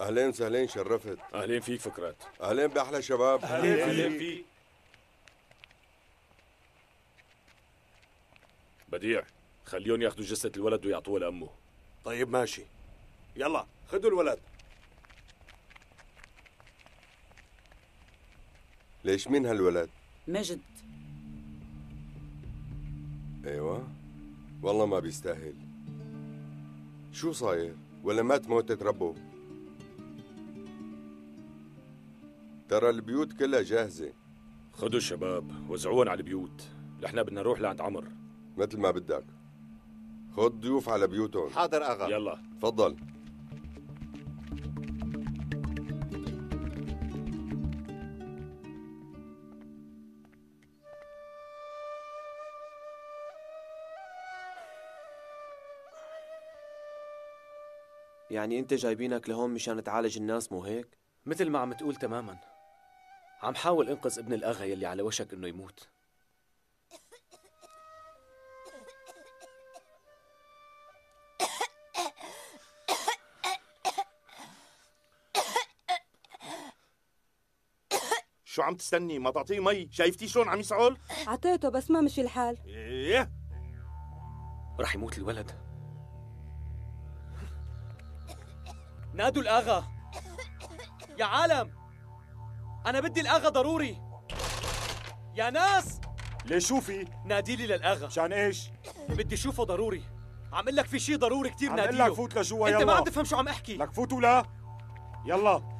اهلين وسهلين، شرفت. اهلين فيك فكرات. اهلين باحلى شباب. اهلين فيك. بديع، خليهم ياخذوا جثة الولد ويعطوها لأمه. طيب ماشي، يلا خذوا الولد. ليش مين هالولد؟ مجد. ايوه والله ما بيستاهل. شو صاير؟ ولا مات موتة ربه؟ ترى البيوت كلها جاهزة. خذوا الشباب وزعوهم على البيوت، نحن بدنا نروح لعند عمر. مثل ما بدك. خذ ضيوف على بيوتهم. حاضر اغا. يلا تفضل. يعني انت جايبينك لهون مشان تعالج الناس، مو هيك؟ مثل ما عم تقول تماما. عم حاول انقذ ابن الاغا يلي على وشك انه يموت. شو عم تستني؟ ما تعطيه مي؟ شايفتي شلون عم يسعل؟ عطيته بس ما مشي الحال. ايه رح يموت الولد. نادوا الاغا يا عالم، انا بدي الاغا ضروري يا ناس. ليش شو في؟ نادي لي للاغا. مشان ايش؟ بدي اشوفه ضروري. عم اقول لك في شيء ضروري كثير، عم نادي لك له. فوت لجوا. يلا انت ما عم تفهم شو عم احكي. لك فوت ولا يلا.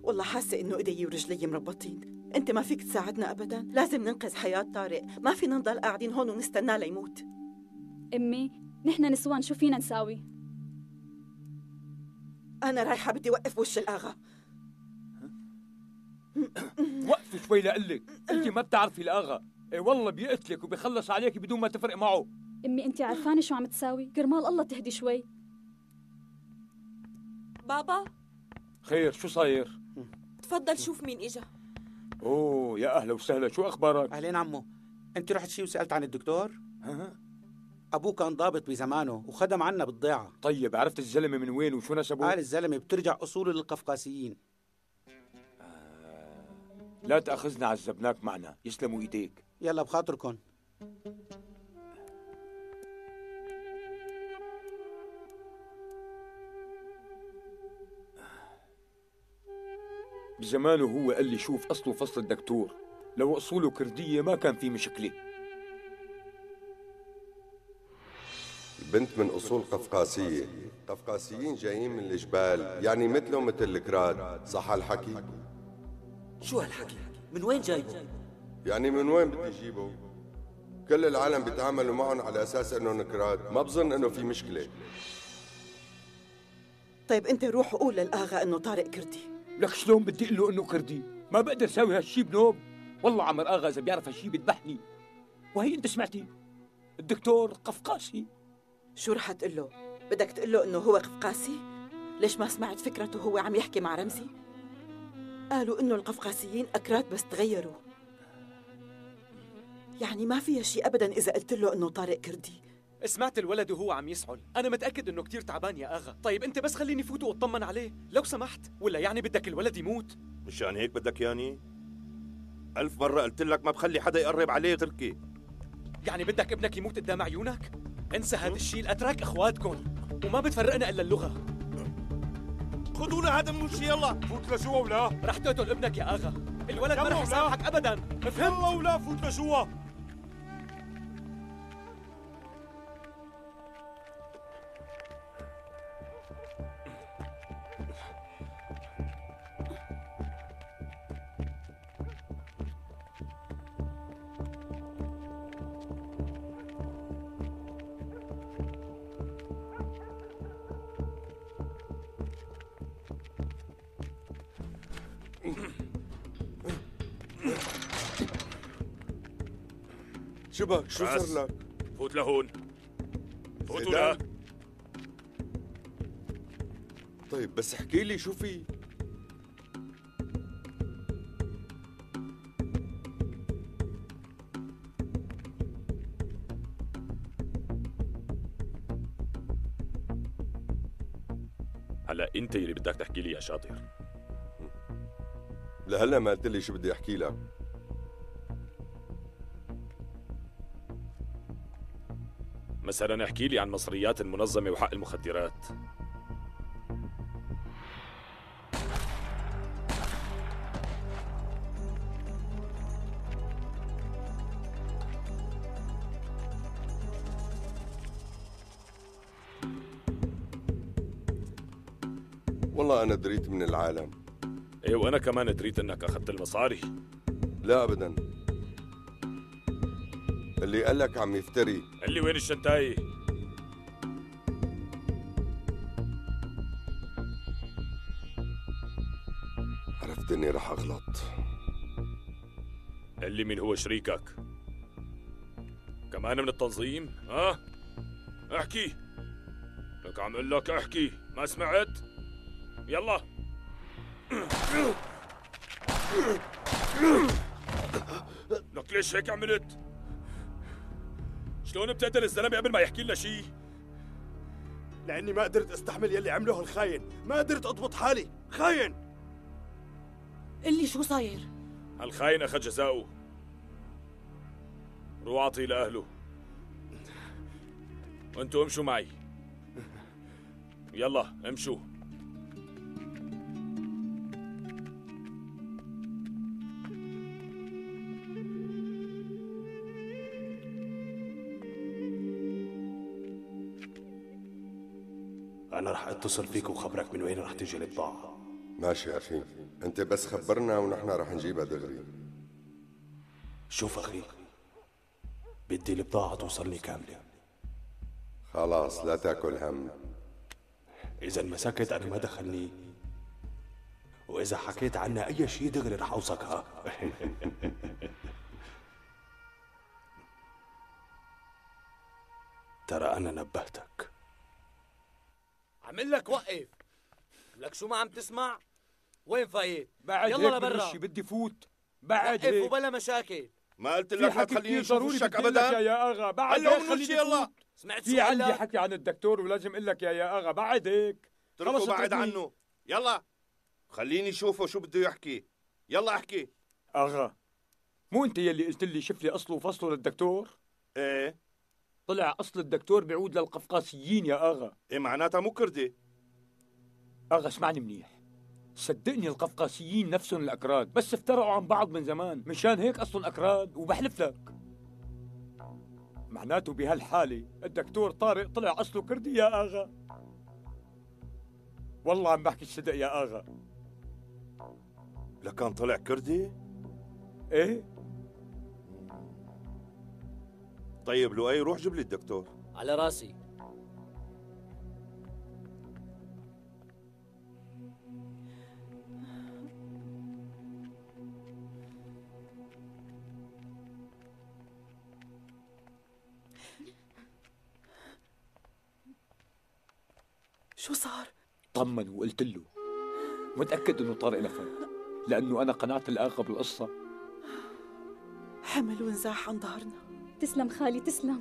والله حاسة إنه إيدي ورجلي مربطين. أنت ما فيك تساعدنا أبداً. لازم ننقذ حياة طارق، ما فينا نضل قاعدين هون ونستناه ليموت. أمي، نحن نسوان شو فينا نساوي؟ أنا رايحة بدي وقف وش الآغا. وقفي شوي لقلك، انت ما بتعرفي الاغا. ايه والله بيقتلك وبيخلص عليك بدون ما تفرق معه. أمي أنت عارفانة شو عم تساوي؟ كرمال الله تهدي شوي. بابا خير شو صاير؟ تفضل شوف مين إجا. اوه يا اهلا وسهلا، شو اخبارك؟ اهلين عمو. انت رحت شي وسألت عن الدكتور؟ ها؟ ابوه كان ضابط بزمانه وخدم عنا بالضيعة. طيب عرفت الزلمه من وين وشو نسبه؟ قال الزلمة بترجع اصوله للقفقاسيين. لا تاخذنا عذبناك معنا، يسلموا ايديك. يلا بخاطركم. بزمانه هو قال لي شوف اصله فصل الدكتور، لو اصوله كرديه ما كان في مشكله. البنت من أصول قفقاسية. قفقاسيين جايين من الجبال، يعني مثله مثل الكراد. صح الحكي؟ شو هالحكي؟ من وين جايبه؟ يعني من وين بدي أجيبه؟ كل العالم بيتعاملوا معهم على أساس إنهم كراد. ما بظن إنه في مشكلة. طيب أنت روح وقول للآغا إنه طارق كردي. لك شلون بدي اقول له انه كردي؟ ما بقدر اسوي هالشي بنوب. والله عمر اغا اذا بيعرف هالشي بيذبحني. وهي انت سمعتي؟ الدكتور قفقاسي. شو رح تقول له؟ بدك تقول له إنه هو قفقاسي؟ ليش ما سمعت فكرته وهو عم يحكي مع رمزي؟ قالوا إنه القفقاسيين أكراد بس تغيروا. يعني ما فيها شيء أبداً إذا قلت له إنه طارق كردي. سمعت الولد وهو عم يسعل، أنا متأكد إنه كتير تعبان يا أغا. طيب أنت بس خليني فوت وأطمن عليه لو سمحت، ولا يعني بدك الولد يموت؟ مشان هيك بدك ياني؟ 1000 مرة قلت لك ما بخلي حدا يقرب عليه تركي. يعني بدك ابنك يموت قدام عيونك؟ انسى هذا الشيء، الأتراك إخواتكم وما بتفرقنا إلا اللغة. خذونا هذا من وشي. يلا فوت لجوا ولا رح تقتل ابنك يا أغا. الولد ما رح يسامحك أبداً، فهمت؟ يلا ولا فوت لجوا. شبك شو صار لك؟ فوت لهون. فوتوا زيدان. له. طيب بس احكي لي شو في؟ هلا انت اللي بدك تحكي لي يا شاطر. لهلا ما قلت لي شو بدي احكي لك. مثلا احكي لي عن مصريات المنظمة وحق المخدرات. والله أنا دريت من العالم. ايه وانا كمان دريت انك اخذت المصاري. لا أبدا. اللي قال لك عم يفتري. اللي وين الشنتاي؟ عرفت إني رح أغلط. اللي مين هو شريكك؟ كمان من التنظيم؟ ها؟ احكي. لك عم اقول لك احكي، ما سمعت؟ يلا. لك ليش هيك عملت؟ شلون بتقتل الزلمه قبل ما يحكي لنا شيء؟ لاني ما قدرت استحمل يلي عمله هالخاين، ما قدرت اضبط حالي. خاين. قل لي شو صاير؟ هالخاين اخذ جزاؤه. روح اعطيه لاهله. وانتوا امشوا معي. يلا امشوا. أنا رح أتصل فيك وخبرك من وين رح تجي البضاعة. ماشي أخي، أنت بس خبرنا ونحن رح نجيبها دغري. شوف أخي، بدي البضاعة توصلني كاملة. خلاص لا تاكل هم. إذا مسكت أنا ما دخلني، وإذا حكيت عنا أي شيء دغري رح أوصكها. ترى أنا نبهتك. عمل لك وقف. لك شو ما عم تسمع؟ وين فايت؟ بعد يلا هيك لبرا. وشي بدي فوت. بعد وقف هيك وبلا مشاكل. ما قلت لك لا تخليني اشوف وشك ابدا؟ يا اغا بعد هلا هيك من وشي يلا. سمعت في شو عندي قال حكي عن الدكتور ولازم اقول لك يا اغا بعد هيك. اتركه بعد عنه. يلا خليني اشوفه شو بده يحكي. يلا احكي. اغا مو انت يلي قلت لي شوف لي اصله وفصله للدكتور؟ ايه طلع اصل الدكتور بيعود للقفقاسيين يا اغا. ايه معناتها مو كردي. اغا اسمعني منيح، صدقني القفقاسيين نفسهم الاكراد، بس افترقوا عن بعض من زمان، مشان هيك اصلهم اكراد، وبحلف لك معناته بهالحالة الدكتور طارق طلع اصله كردي يا اغا. والله عم بحكي الصدق يا اغا. لكان طلع كردي؟ ايه. طيب لؤي روح جيب لي الدكتور. على راسي. شو صار؟ طمن وقلت له متأكد انه طارق لفت، لانه انا قنعت الاغا بالقصة. حمل ونزاح عن ظهرنا. تسلم خالي تسلم.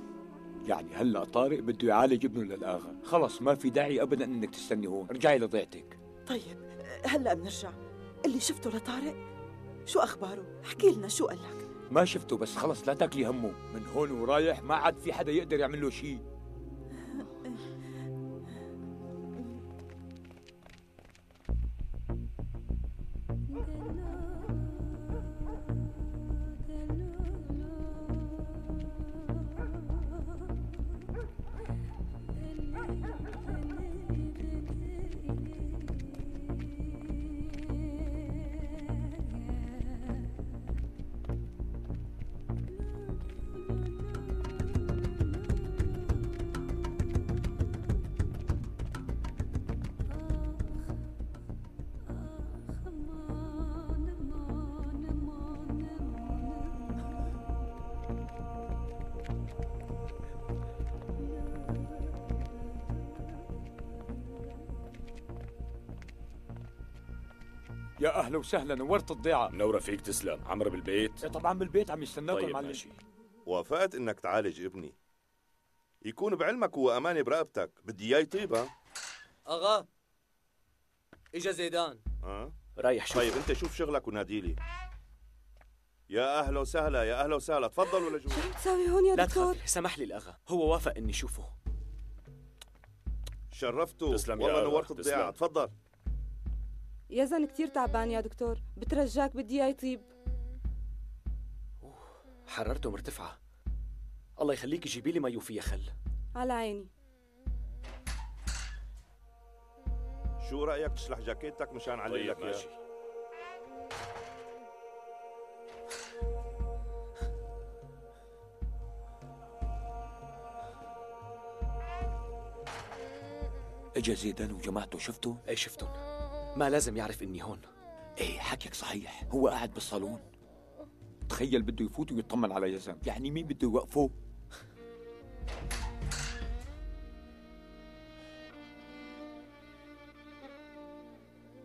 يعني هلا طارق بده يعالج ابنه للاغا، خلص ما في داعي ابدا انك تستني هون، رجعي لضيعتك. طيب هلا بنرجع. اللي شفته لطارق شو اخباره؟ احكي لنا شو قال لك. ما شفته بس خلص لا تاكلي همه، من هون ورايح ما عاد في حدا يقدر يعمل له شيء. يا اهلا وسهلا، نورت الضيعه. منوره فيك تسلم. عمرو بالبيت؟ إيه طبعا بالبيت عم يستناكم. طيب معلم. ماشي. وافقت انك تعالج ابني، يكون بعلمك وامانه برقبتك. بدي اياه يطيب. اغا اجا زيدان. رايح شوف. طيب انت شوف شغلك وناديلي. يا اهلا وسهلا، يا اهلا وسهلا، تفضلوا لجوا. شو عم تساوي هون يا لا دكتور؟ تخافي، سمح لي الأغا، هو وافق إني شوفه. شرفتوا تسلم يا والله، أغا، نورت الضيعة. تسلم. تفضل. يزن كتير تعبان يا دكتور، بترجاك بدي اياه يطيب. حرارته مرتفعة. الله يخليك جيبي لي مي وفيها خل. على عيني. شو رأيك تشلح جاكيتك مشان علق طيب لك ماشي. اياه؟ اجا زيدان وجماعته، شفتوا؟ اي شفتهم. ما لازم يعرف إني هون. ايه حكيك صحيح، هو قاعد بالصالون. تخيل بده يفوت ويطمن على يزن، يعني مين بده يوقفه؟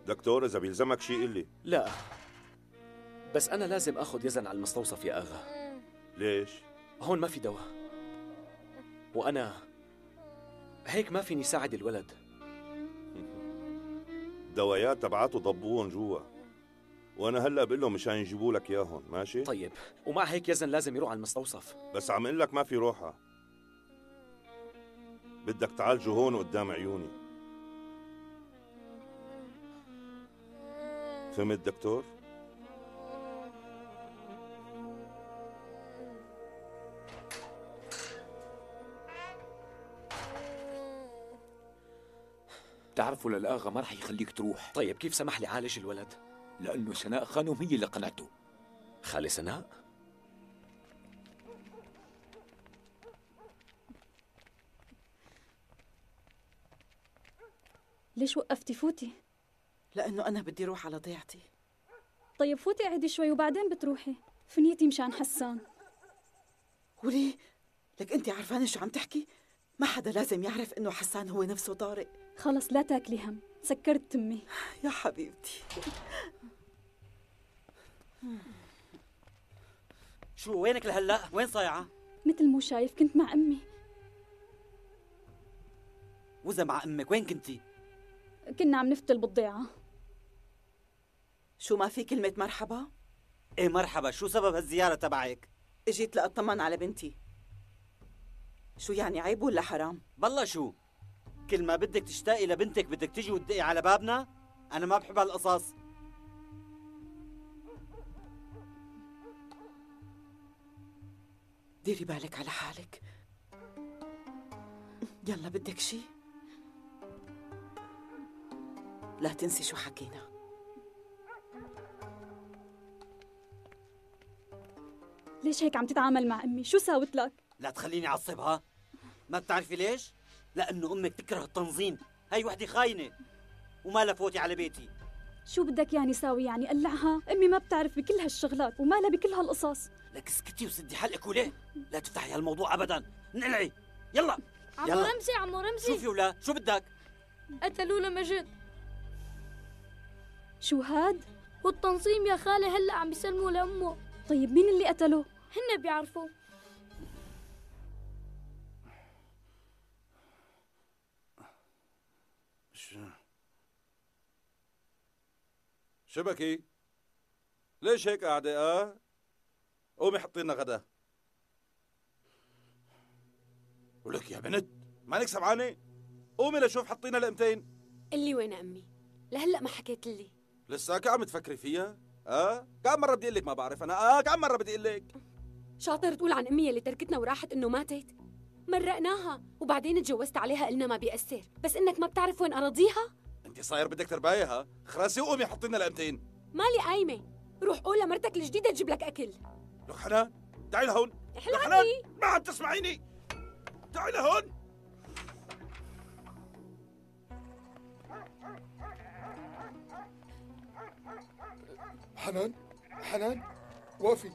دكتور إذا بيلزمك شيء قل لي. لا، بس أنا لازم أخذ يزن على المستوصف يا أغا. ليش؟ هون ما في دواء، وأنا هيك ما فيني ساعد الولد. دوايات تبعاته ضبوهم جوا، وانا هلا بقول لهم مشان يجيبوا لك اياهم. ماشي؟ طيب، ومع هيك يزن لازم يروح على المستوصف. بس عم اقول لك ما في روحه، بدك تعالجه هون قدام عيوني. فهمت دكتور؟ تعرفوا للآغا ما رح يخليك تروح. طيب كيف سمح لي عالج الولد؟ لأنه سناء خانم هي اللي قنعته. خالي سناء؟ ليش وقفتي؟ فوتي. لأنه أنا بدي روح على ضيعتي. طيب فوتي قعدي شوي وبعدين بتروحي. فنيتي مشان حسان. وليه؟ لك أنت عرفانة شو عم تحكي؟ ما حدا لازم يعرف إنه حسان هو نفسه طارق. خلص لا تاكلي هم، سكرت تمي. يا حبيبتي. شو وينك لهلا؟ وين صايعة؟ مثل مو شايف كنت مع أمي. وإذا مع أمك وين كنتي؟ كنا عم نفتل بالضيعة. شو ما في كلمة مرحبا؟ إيه مرحبا، شو سبب هالزيارة تبعك؟ اجيت لأطمن على بنتي. شو يعني عيب ولا حرام؟ بالله شو؟ كل ما بدك تشتاقي لبنتك بدك تجي وتدقي على بابنا؟ أنا ما بحب هالقصص. ديري بالك على حالك. يلا بدك شي؟ لا تنسي شو حكينا. ليش هيك عم تتعامل مع أمي؟ شو ساوت لك؟ لا تخليني أعصبها. ما بتعرفي ليش؟ لأنه أمك تكره التنظيم. هاي وحدة خاينة وما لفوتي على بيتي. شو بدك يعني ساوي؟ يعني قلعها؟ أمي ما بتعرف بكل هالشغلات ومالها بكل هالقصص. لك اسكتي وسدي حلقك وليه؟ لا تفتحي هالموضوع أبدا. انقلعي يلا. عمو يلا. رمزي، عمو رمزي، شوفي ولا شو بدك؟ قتلوا لمجد. شو هاد؟ والتنظيم يا خالي هلا عم يسلموا لأمه. طيب مين اللي قتله؟ هن بيعرفوا. شبكي ليش هيك قاعدة؟ قومي حطي لنا غدا. ولك يا بنت مالك سمعانة؟ قومي لشوف حطينا لقمتين. اللي وين أمي؟ لهلا ما حكيت لي. لساك عم تفكري فيها؟ كم مرة بدي اقول لك ما بعرف انا؟ كم مرة بدي اقول لك؟ شاطر تقول عن أمي اللي تركتنا وراحت إنه ماتت. مرقناها وبعدين تجوزت عليها قلنا ما بيأثر، بس إنك ما بتعرف وين أراضيها؟ انت صاير بدك تربايها؟ خراسي وقومي حطي لنا لقمتين. مالي قايمة، روح قول لمرتك الجديدة تجيب لك أكل. لك حنان تعي لهون. احلى حنان ما عم تسمعيني. تعي لهون. حنان وافي.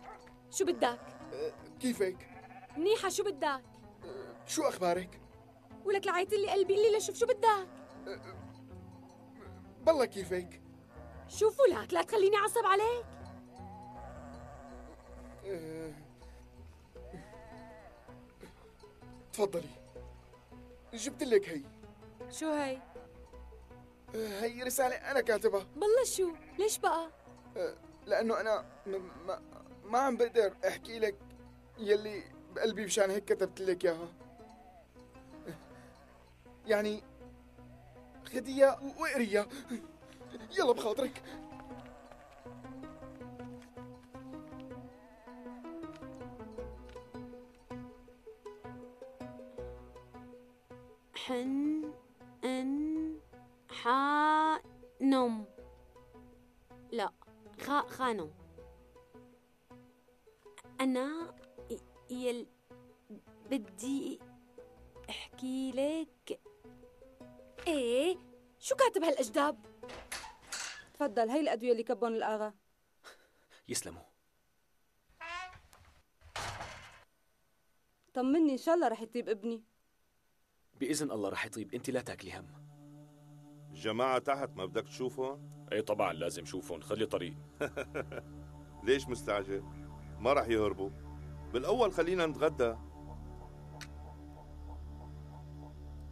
شو بدك؟ كيفك؟ منيحة. شو بدك؟ شو أخبارك؟ ولك لعيت لي قلبي. قلي لشوف شو بدك. بالله كيفك؟ شوفوا لك لا تخليني أعصب عليك. تفضلي جبت لك هي. شو هي؟ هي رسالة أنا كاتبها. بالله شو؟ ليش بقى؟ لأنه أنا ما عم بقدر أحكي لك يلي بقلبي، مشان هيك كتبت لك إياها. يعني خديها واقريها، يلا بخاطرك. حانم. لا، خانم. أنا بدي احكي لك. ايه شو كاتب هالأجداب؟ تفضل، هي الأدوية اللي كبون الآغا. يسلموا. طمني، إن شاء الله رح يطيب ابني. بإذن الله رح يطيب، أنت لا تاكلي هم. الجماعة تحت ما بدك تشوفهم؟ ايه طبعا لازم شوفهم، خلي طريق. ليش مستعجل؟ ما رح يهربوا. بالأول خلينا نتغدى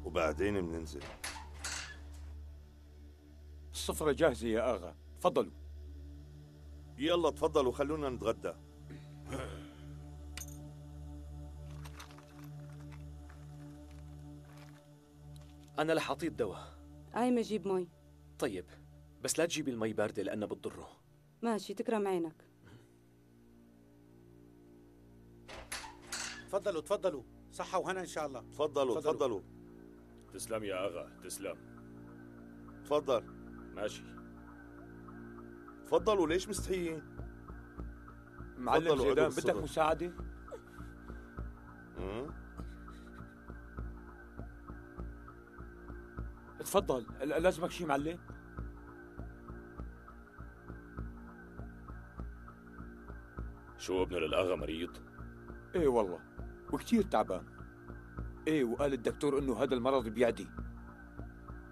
وبعدين بننزل. السفرة جاهزة يا آغا، تفضلوا. يلا تفضلوا خلونا نتغدى. أنا رح أعطيه الدواء. هاي ما جيب مي. طيب، بس لا تجيبي المي باردة لأنها بتضره. ماشي، تكرم عينك. تفضلوا تفضلوا، صحة وهنا إن شاء الله. تفضلوا تفضلوا. تسلم يا أغا، تسلم. تفضل. ماشي. تفضلوا، ليش مستحيين؟ معلم زيدان، بدك مساعدة؟ تفضل، لازمك شي معلم؟ شو ابنه للأغا مريض؟ ايه والله، وكتير تعبان. ايه، وقال الدكتور انه هذا المرض بيعدي.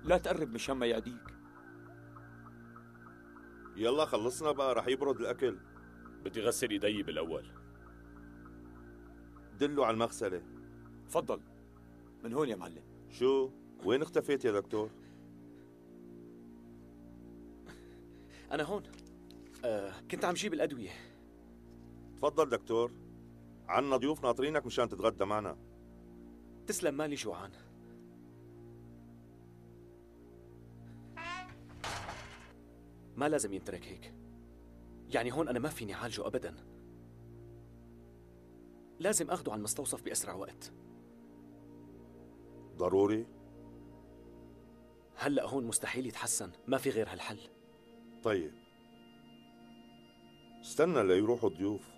لا تقرب مشان ما يعديك. يلا خلصنا بقى، رح يبرد الأكل. بدي غسل ايدي بالأول. دلوا على المغسلة. تفضل، من هون يا معلم. شو؟ وين اختفيت يا دكتور؟ أنا هون. كنت عم جيب الأدوية. تفضل دكتور، عنا ضيوف ناطرينك مشان تتغدى معنا. تسلم، مالي جوعان. ما لازم ينترك هيك. يعني هون أنا ما فيني أعالجه أبداً. لازم أخده على المستوصف بأسرع وقت. ضروري؟ هلأ هون مستحيل يتحسن، ما في غير هالحل. طيب استنى ليروحوا الضيوف،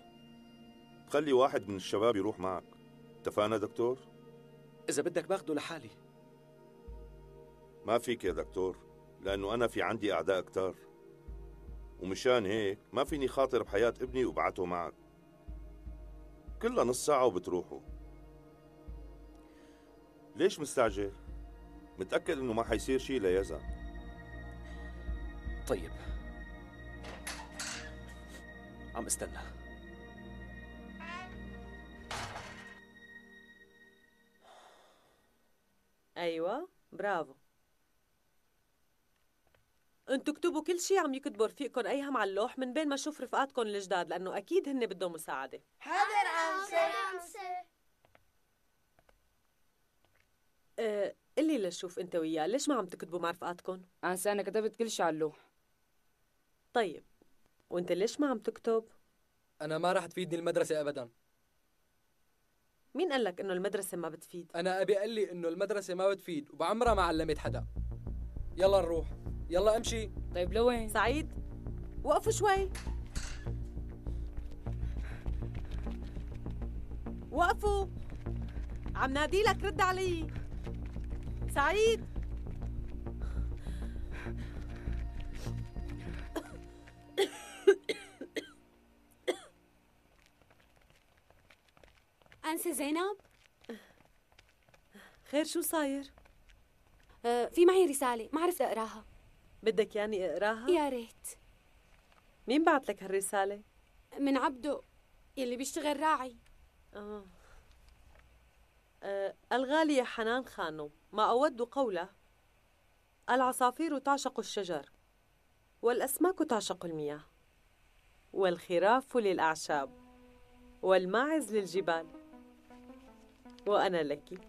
خلي واحد من الشباب يروح معك. اتفقنا دكتور؟ إذا بدك باخده لحالي. ما فيك يا دكتور، لأنه أنا في عندي أعداء كتار، ومشان هيك ما فيني خاطر بحياة ابني وبعته معك. كلها نص ساعة وبتروحوا. ليش مستعجل؟ متأكد إنه ما حيصير شيء ليزن. طيب، عم استنى. ايوه برافو. انتوا اكتبوا كل شيء عم يكتبوا رفيقكم ايهم على اللوح من بين ما اشوف رفقاتكم الجداد، لانه اكيد هن بدهم مساعده. حاضر أمسة. قلي لشوف انت وياه، ليش ما عم تكتبوا مع رفقاتكم؟ أنا كتبت كل شيء على اللوح. طيب وانت ليش ما عم تكتب؟ أنا ما راح تفيدني المدرسة أبداً. مين قال لك إنه المدرسة ما بتفيد؟ أنا أبي قال لي إنه المدرسة ما بتفيد وبعمرها ما علمت حدا. يلا نروح، يلا امشي. طيب لوين؟ سعيد وقفوا شوي، وقفوا، عم نادي لك رد علي. سعيد أنسة زينب؟ خير، شو صاير؟ في معي رسالة ما عرفت أقراها. بدك يعني اقراها؟ يا ريت. مين بعت لك هالرسالة؟ من عبده يلي بيشتغل راعي. الغالية حنان خانم، ما أود قوله العصافير تعشق الشجر، والأسماك تعشق المياه، والخراف للأعشاب، والماعز للجبال، وأنا لك.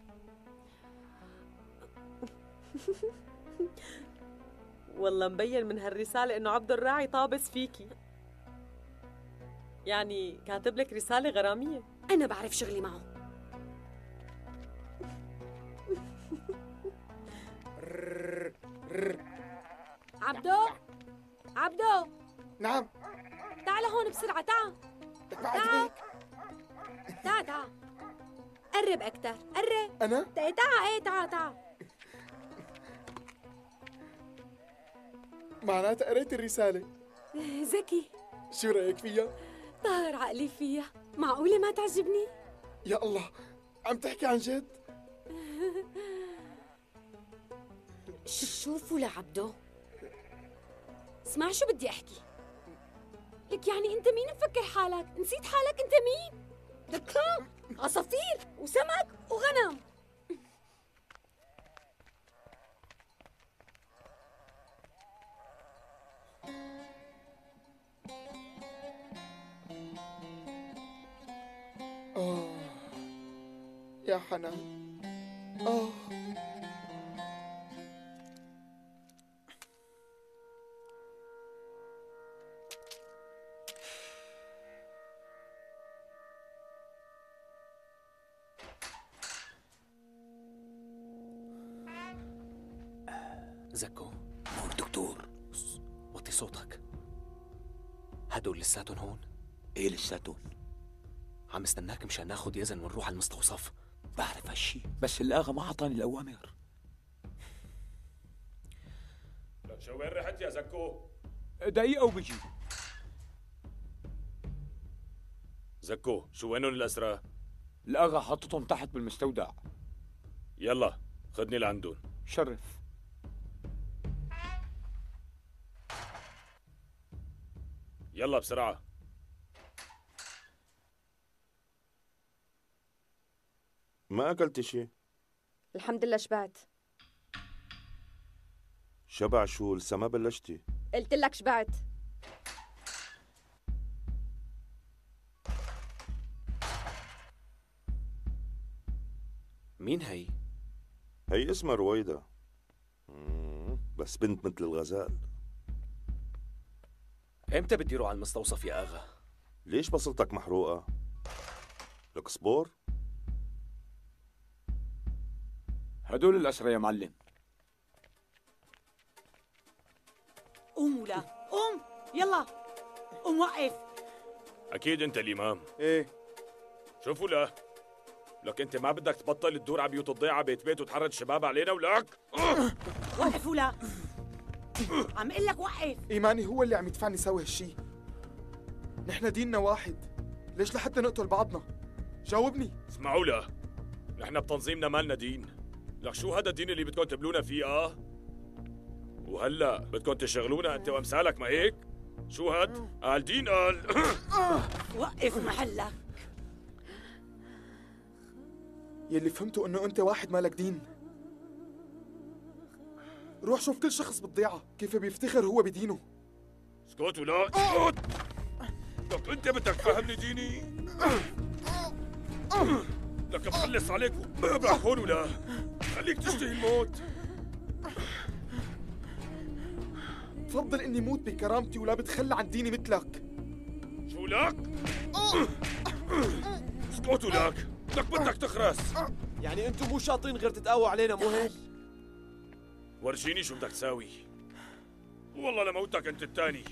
والله مبين من هالرسالة إنه عبد الراعي طابس فيكي، يعني كاتب لك رسالة غرامية. أنا بعرف شغلي معه. عبدو، عبدو. نعم. تعال هون بسرعة، تعال. تعال تعال تعال. قرب أكتر، قرب. أنا؟ تعال، إيه تعال تعال. معناتها قريت الرسالة. ذكي. شو رأيك فيها؟ طاهر عقلي فيها، معقولة ما تعجبني؟ يا الله، عم تحكي عن جد؟ شوفوا لعبدو، اسمع شو بدي احكي لك. يعني انت مين مفكر حالك؟ نسيت حالك انت مين؟ دكان، عصافير وسمك وغنم. يا حنان. زكو. هون دكتور. وطي صوتك. هدول لساتهم هون؟ ايه لساتهم؟ عم استناك مشان ناخد يزن ونروح على المستوصف. بعرف هالشي، بس الآغا ما عطاني الأوامر. لك شو وين رحت يا زكو؟ دقيقة وبجي. زكو، شو وينهم الأسرى؟ الآغا حطتهم تحت بالمستودع. يلا خدني لعندهم. شرف. يلا بسرعة. ما أكلت شيء؟ الحمد لله شبعت. شبع شو؟ لسه ما بلشتي. قلت لك شبعت. مين هي؟ هي اسمها رويدة. بس بنت مثل الغزال. امتى بدي روح على المستوصف يا اغا؟ ليش بصلتك محروقة؟ لك صبور؟ هدول الأسرى يا معلم. قوم ولا قوم، يلا قوم وقف. أكيد أنت الإمام. إيه. شوفوا لا، لك أنت ما بدك تبطل تدور على بيوت الضيعة بيت بيت وتحرج الشباب علينا ولك؟ وقف ولا عم قل لك وقف. إيماني هو اللي عم يدفعني سوي هالشي. نحن ديننا واحد، ليش لحتى نقتل بعضنا؟ جاوبني. اسمعوا لا، نحن بتنظيمنا مالنا دين. لك شو هذا الدين اللي بدكم تبلونا فيه؟ وهلا بدكم تشغلونا انت وامثالك، ما هيك؟ شو هاد؟ قال دين قال. وقف محلك. يلي فهمته انه انت واحد مالك دين. روح شوف كل شخص بالضيعة كيف بيفتخر هو بدينه. اسكت ولا اسكت. لك انت بدك تفهمني ديني؟ لك بخلص عليك وببرك هون ولا خليك تشتهي الموت. بفضل اني موت بكرامتي ولا بتخلى عن ديني مثلك. شو لك؟ اسكت ولك، لك بدك تخرس. يعني انتم مو شاطرين غير تتقووا علينا، مو هيك؟ ورجيني شو بدك تساوي. والله لموتك انت الثاني.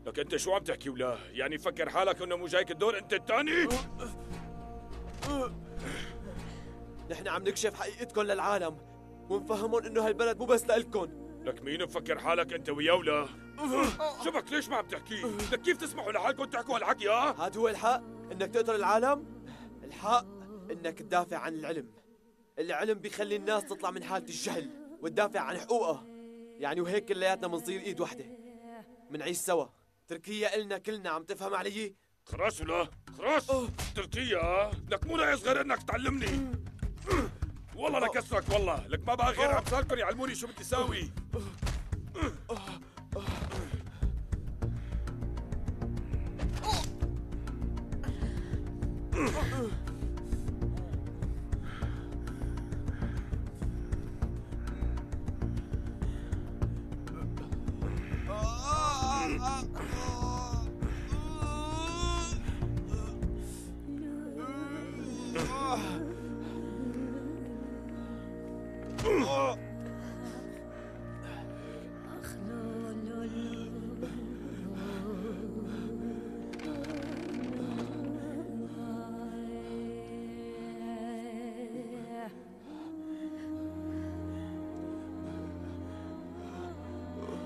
لك انت شو عم تحكي ولا؟ يعني فكر حالك انه مو جايك الدور انت الثاني؟ نحن عم نكشف حقيقتكم للعالم ونفهمهم انه هالبلد مو بس لإلكم. لك مين مفكر حالك انت وياه ولا؟ شبك ليش ما عم تحكي؟ لك كيف تسمحوا لحالكم تحكوا هالحكي؟ هاد هو الحق؟ انك تقتل العالم؟ الحق انك تدافع عن العلم. العلم بيخلي الناس تطلع من حالة الجهل وتدافع عن حقوقها. يعني وهيك كلياتنا منصير ايد وحده، منعيش سوا. تركيا إلنا كلنا، عم تفهم علي؟ خلاص ولا؟ خلاص؟ تركيا؟ لك مو ناقص غير انك تعلمني. والله لكسرك والله، لك ما بقى غير امثالكم يعلموني شو بدي ساوي.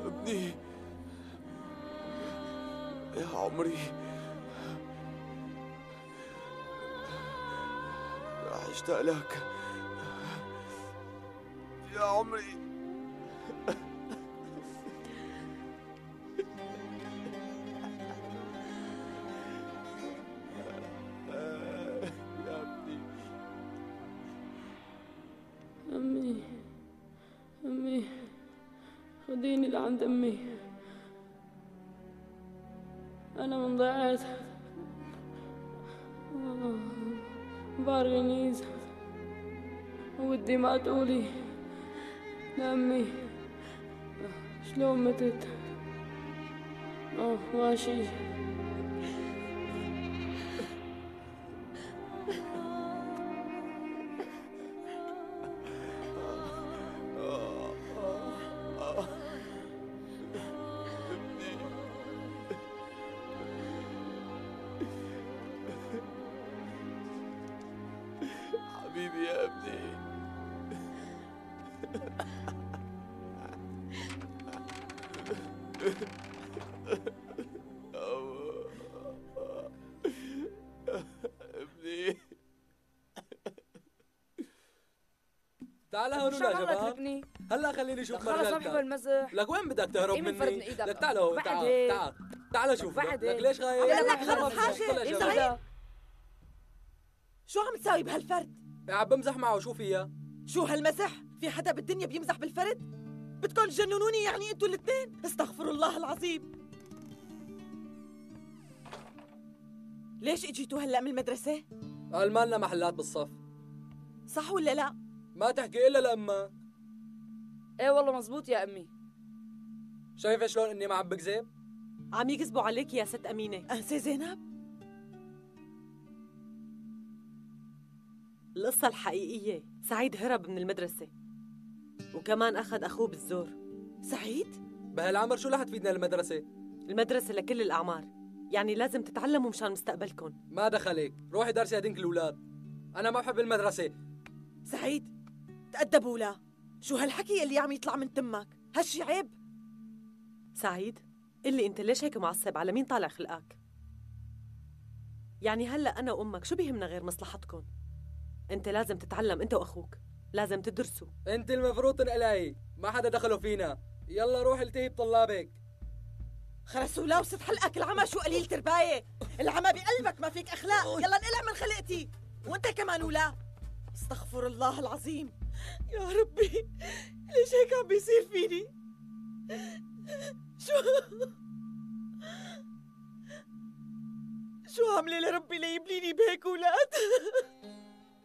ابني يا عمري، راح اشتاق لك يا عمري. يا ابني. أمي أمي خديني لعند أمي، أنا من ضيعت بارغنيز ودي ما تقولي لأمي شلون متت. ماشي. حبيبي يا ابني. ابني تعال هون شو يا عملت شباب. ابني؟ هلا خليني اشوف خلص مرجلتك. صاحب المزح. لك وين بدك تهرب إيه من فرد من مني؟ إيدك؟ لك تعال هون، بعدين. تعال شوف. بعدين. لك ليش خايف؟ عمل لك خرف حاجة. طلع سعيد شباب. شو عم تساوي بهالفرد؟ عم بمزح معه، شو فيها؟ شو هالمزح؟ في حدا بالدنيا بيمزح بالفرد؟ بدكم تجننوني يعني انتوا الاثنين؟ استغفر الله العظيم. ليش اجيتوا هلا من المدرسة؟ قال ما لنا محلات بالصف. صح ولا لا؟ ما تحكي الا لأمك. ايه والله مزبوط يا أمي. شايفة شلون اني ما عم بكذب؟ عم يكذبوا عليك يا ست أمينة. أنسة زينب؟ القصة الحقيقية سعيد هرب من المدرسة وكمان أخذ أخوه بالزور. سعيد؟ بهالعمر شو رح تفيدنا المدرسة؟ المدرسة لكل الأعمار، يعني لازم تتعلموا مشان مستقبلكم. ما دخلك، روحي درسي هدينك الأولاد. أنا ما بحب المدرسة. سعيد تأدبوا ولا؟ شو هالحكي اللي عم يطلع من تمك؟ هالشي عيب. سعيد قلي أنت ليش هيك معصب؟ على مين طالع خلقك؟ يعني هلأ أنا وأمك شو بيهمنا غير مصلحتكم؟ أنت لازم تتعلم أنت وأخوك، لازم تدرسوا. أنت المفروض تنقلعي، ما حدا دخلوا فينا. يلا روح التهي بطلابك. خرسوا لا وست حلقك العمى، شو قليل ترباية؟ العمى بقلبك، ما فيك أخلاق. يلا انقلع من خلقتي. وأنت كمان ولا. استغفر الله العظيم. يا ربي ليش هيك عم بيصير فيني؟ شو عاملة لربي ليبليني بهيك أولاد؟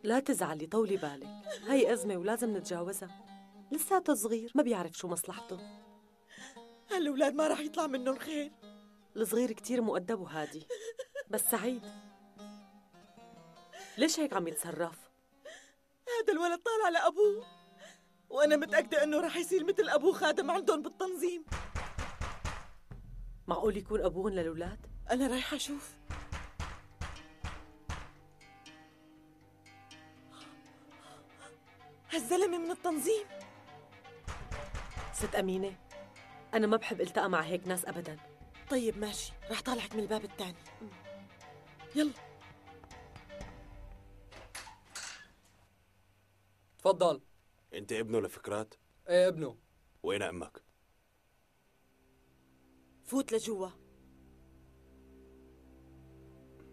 لا تزعلي، طولي بالك، هاي أزمة ولازم نتجاوزها. لساته صغير ما بيعرف شو مصلحته. هالأولاد ما راح يطلع منهم خير. الصغير كتير مؤدب وهادي، بس سعيد ليش هيك عم يتصرف؟ هذا الولد طالع لأبوه، وأنا متأكدة إنه راح يصير مثل أبوه خادم عندهم بالتنظيم. معقول يكون أبوهن للأولاد؟ أنا رايحة أشوف. هالزلمة من التنظيم. ست أمينة، أنا ما بحب التقى مع هيك ناس أبداً. طيب ماشي، راح طالعك من الباب الثاني. يلا. تفضل. انت ابنه لفكرات؟ ايه ابنه. وين امك؟ فوت لجوا.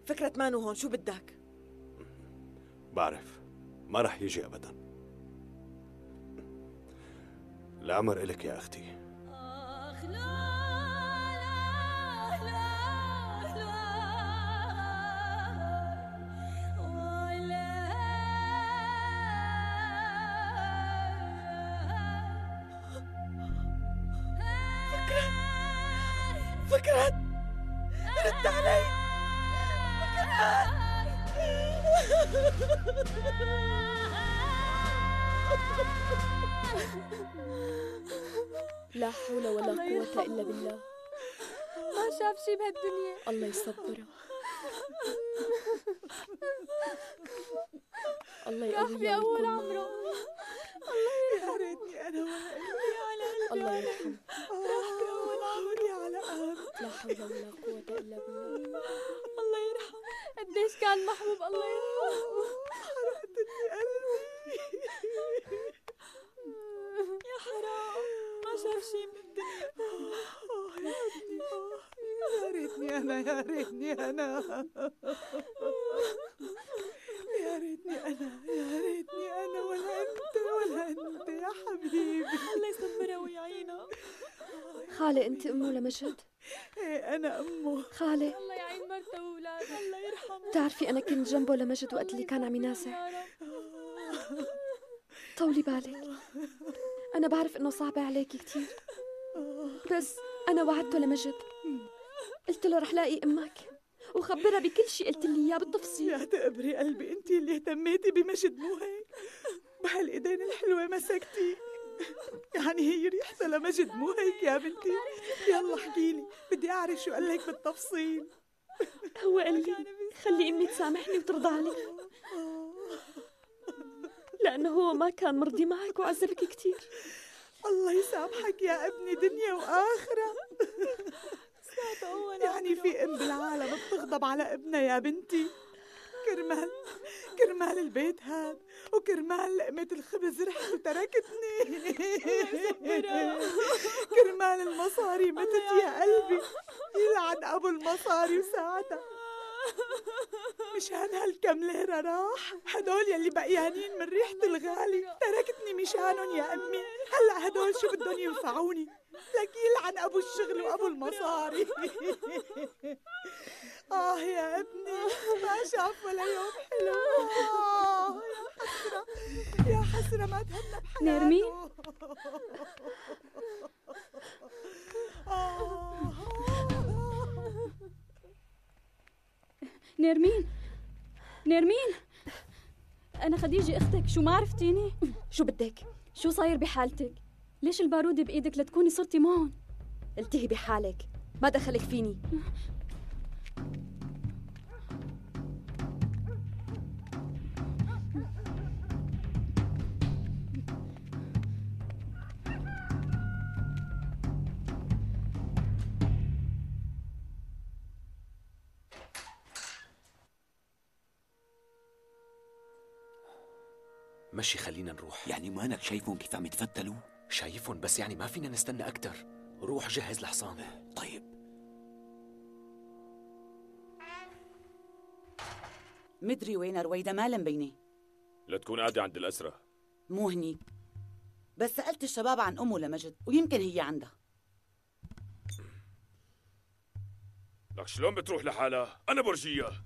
فكرة مانو هون، شو بدك؟ بعرف ما رح يجي ابدا. الأمر إلك يا أختي. فكرت رد علي لا حول ولا قوة إلا بالله. ما شاف شي بهالدنيا. الله يصبره. الله راح بأول عمره. الله يرحمه. يا ريتني أنا ولا الله يرحمه. راح بأول عمري على أرض. لا حول ولا قوة إلا بالله. الله يرحمه. قديش كان محبوب. الله يرحمه. حرقتني قلبي. يا حرام ما شاف شي من الدنيا. يا ابني يا ريتني أنا يا ريتني أنا يا ريتني أنا ولا أنت يا حبيبي. الله يصبرها ويعينها. خالة أنت أمه لمجد؟ إيه أنا أمه. خالة الله يعين مرته وأولاده. الله يرحمه. بتعرفي أنا كنت جنبه لمجد وقت اللي كان عم ينازع. طولي بالك، أنا بعرف إنه صعب عليكي كتير، بس أنا وعدته لمجد، قلت له رح لاقي أمك وخبرها بكل شيء قلت لي إياه بالتفصيل. يا تقبري قلبي، أنت اللي اهتميتي بمجد مو هيك؟ بهالإيدين الحلوة مسكتي، يعني هي ريحتها لمجد مو هيك يا بنتي؟ يلا احكيلي، بدي أعرف شو قال لك بالتفصيل. هو قال لي خلي أمي تسامحني وترضى علي، لأنه هو ما كان مرضي معك وعذبك كتير. الله يسامحك يا ابني دنيا وآخرة. يعني في ام بالعالم بتغضب على ابنها يا بنتي؟ كرمال البيت هاد وكرمال لقمة الخبز رحت وتركتني. كرمال المصاري متت يا قلبي، يلعن ابو المصاري وساعتها مشان هالكم ليرة راح هدول يلي بقيانين من ريحة الغالي تركتني مشانهم يا أمي. هلأ هدول شو بدهم ينفعوني؟ لك يلعن أبو الشغل وأبو المصاري. يا ابني ما شاف ولا يوم حلو. يا حسرة ما تهنى بحياته. نرمين نرمين أنا خديجة أختك، شو ما عرفتيني؟ شو بدك؟ شو صاير بحالتك؟ ليش البارودة بإيدك لتكوني صرتي معهم؟ التهي بحالك، ما دخلك فيني. مشي خلينا نروح. يعني مانك شايفهم كيف عم يتفتلوا؟ شايفهم، بس يعني ما فينا نستنى أكتر. روح جهز الحصان. طيب. مدري وين رويدة، ما مبينة. لا تكون قاعدة عند الأسرة. مو هنيك، بس سألت الشباب عن أمه لمجد ويمكن هي عندها. لك شلون بتروح لحالها؟ أنا برجيها.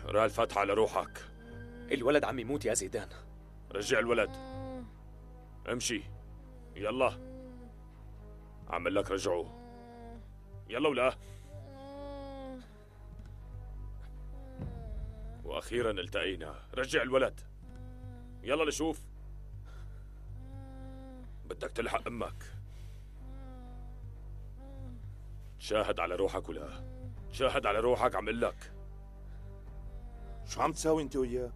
راه الفتحة على روحك. الولد عم يموت يا زيدان. رجع الولد. امشي يلا، عمل لك رجعوه. يلا ولا. واخيرا التقينا. رجع الولد يلا لشوف. بدك تلحق امك. تشاهد على روحك ولا تشاهد على روحك. عم قل لك. شو عم تساوي انت وياه؟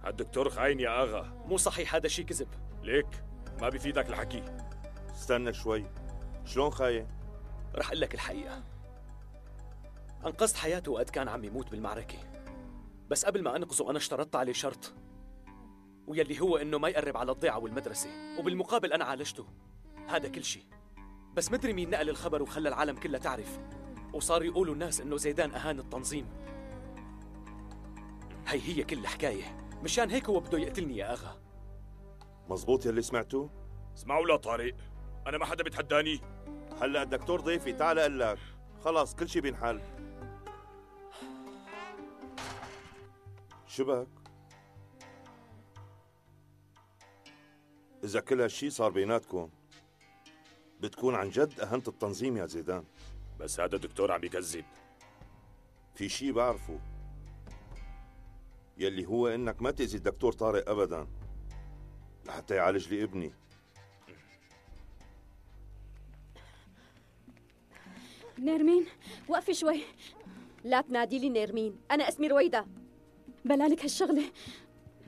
هالدكتور خاين يا اغا. مو صحيح، هذا شيء كذب. ليك ما بيفيدك الحكي. استنى شوي، شلون خاين؟ رح اقول لك الحقيقة. انقذت حياته وقت كان عم يموت بالمعركة، بس قبل ما انقذه انا اشترطت عليه شرط، ويلي هو انه ما يقرب على الضيعة والمدرسة، وبالمقابل انا عالجته. هذا كل شيء، بس مدري مين نقل الخبر وخلى العالم كلها تعرف، وصار يقولوا الناس إنه زيدان أهان التنظيم. هي كل الحكاية، مشان هيك هو بده يقتلني يا أغا. مزبوط يلي سمعتوه؟ اسمعوا لا طارق، أنا ما حدا بيتحداني. هلا الدكتور ضيفي، تعال أقول لك خلاص كل شيء بينحل. شبك؟ إذا كل هالشي صار بيناتكم بتكون عن جد أهنت التنظيم يا زيدان. بس هذا الدكتور عم يكذب. في شي بعرفه، يلي هو إنك ما تأذي الدكتور طارق أبداً لحتى يعالج لي ابني. نيرمين وقفي شوي. لا تنادي لي نيرمين، أنا اسمي رويدة. بلالك هالشغلة.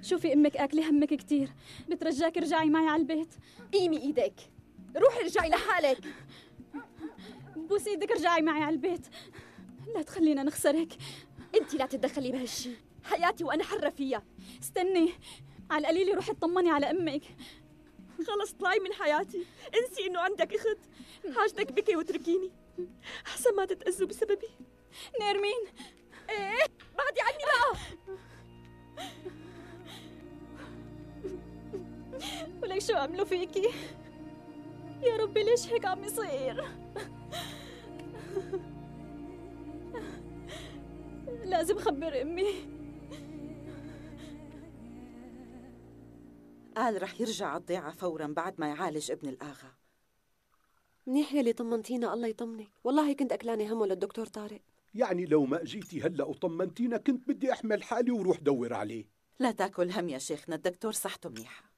شوفي أمك أكلة همك كتير، بترجاك ارجعي معي على البيت. قيمي إيدك، روحي ارجعي لحالك. بوس إيدك ارجعي معي على البيت، لا تخلينا نخسرك. أنت لا تتدخلي بهالشي، حياتي وأنا حرة فيها. استني، على القليلة روحي اطمني على أمك. خلص طلعي من حياتي، انسي إنه عندك أخت. حاجتك بكي وتركيني أحسن ما تتأذوا بسببي. نيرمين، إيه بعدي عني بقى. ولك شو عملوا فيكي؟ يا ربي ليش هيك عم يصير؟ لازم خبر أمي. قال رح يرجع على الضيعة فوراً بعد ما يعالج ابن الآغا. منيح يلي طمنتينا، الله يطمنك. والله كنت أكلاني همه للدكتور طارق. يعني لو ما اجيتي هلا وطمنتينا كنت بدي احمل حالي وروح دور عليه. لا تاكل هم يا شيخنا، الدكتور صحته منيحة.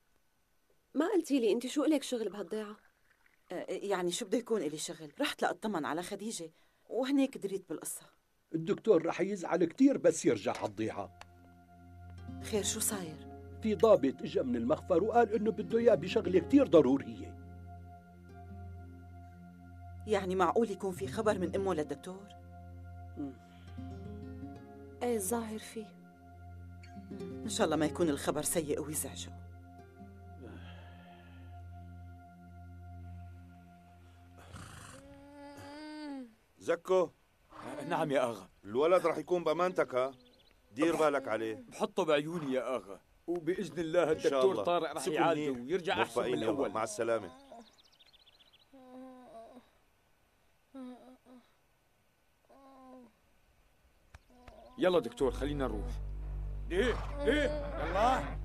ما قلتي لي انت شو إلك شغل بهالضيعة؟ يعني شو بده يكون إلي شغل؟ رحت لأطمن على خديجة وهنيك دريت بالقصة. الدكتور رح يزعل كتير بس يرجع على الضيعة. خير شو صاير؟ في ضابط اجا من المخفر وقال انه بده اياه بشغله كتير ضرورية. يعني معقول يكون في خبر من امه للدكتور؟ ايه الظاهر فيه. ان شاء الله ما يكون الخبر سيء ويزعجه. زكو. نعم يا أغا. الولد رح يكون بأمانتك، ها؟ دير بالك عليه. بحطه بعيوني يا أغا، وبإذن الله الدكتور طارق رح يعالجه ويرجع أحسن من الأول. مع السلامة. يلا دكتور خلينا نروح. ليه يلا.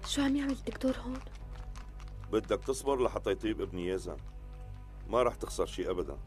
شو عم يعمل الدكتور هون؟ بدك تصبر لحتى يطيب ابني يزن، ما رح تخسر شيء أبداً.